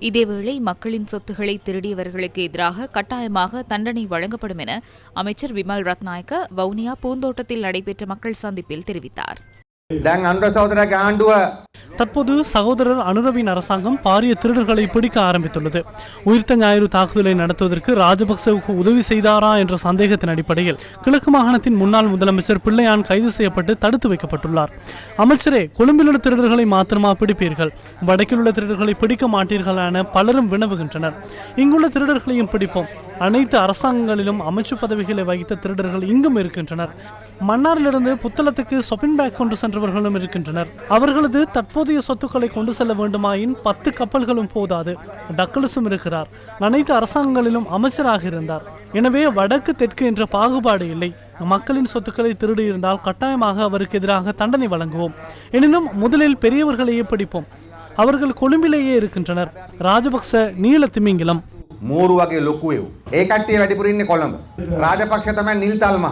இதேவேளை மக்களின் சொத்துக்களை திருடியவர்களுக்கு எதிராக கட்டாயமாக தண்டனை வழங்கப்படும் என அமைச்சர் விமல் ரத்நாயக்க வவுனியா பூந்தோட்டத்தில் நடைபெற்ற மக்கள் சந்திப்பில் தெரிவித்தார். தற்போது சகோதரர் அனுரவின் அரசாங்கம் பாரிய திருடர்களை பிடிக்க ஆரம்பித்துள்ளது. உயிர்த்த ஞாயிறு தாக்குதலை நடத்துவதற்கு ராஜபக்சவுக்கு உதவி செய்தாரா என்ற சந்தேகத்தின் அடிப்படையில் கிழக்கு மாகாணத்தின் முன்னாள் முதலமைச்சர் பிள்ளையான் கைது செய்யப்பட்டு தடுத்து வைக்கப்பட்டுள்ளார். அமைச்சரே, கொழும்பில் உள்ள திருடர்களை மாத்திரமா பிடிப்பீர்கள், வடக்கில் உள்ள திருடர்களை பிடிக்க மாட்டீர்கள் என பலரும் வினவுகின்றனர். இங்குள்ள திருடர்களையும் பிடிப்போம். அனைத்து அரசாங்கங்களிலும் அமைச்சு பதவிகளை வகித்த திருடர்கள் இங்கும் இருக்கின்றனர். மன்னாரிலிருந்து புத்தளத்துக்கு ஷாப்பிங் பேக் கொண்டு சென்றவர்களும் இருக்கின்றனர். அவர்களது தற்போதைய சொத்துக்களை கொண்டு செல்ல வேண்டுமாயின் 10 கப்பல்களும் போதாது. டக்ளஸும் இருக்கிறார். அனைத்து அரசாங்கங்களிலும் அமைச்சராக இருந்தார். எனவே வடக்கு தெற்கு என்ற பாகுபாடு இல்லை. மக்களின் சொத்துக்களை திருடியிருந்தால் கட்டாயமாக அவருக்கு எதிராக தண்டனை வழங்குவோம். எனினும் முதலில் பெரியவர்களையே பிடிப்போம். அவர்கள் கொழும்பிலேயே இருக்கின்றனர். ராஜபக்ச நீல திமிங்கிலம் මෝරු වගේ ලොකු ඒව. ඒ කට්ටිය වැඩිපුර ඉන්නේ කොළඹ. රාජපක්ෂ තමයි නිල්තල්මහා.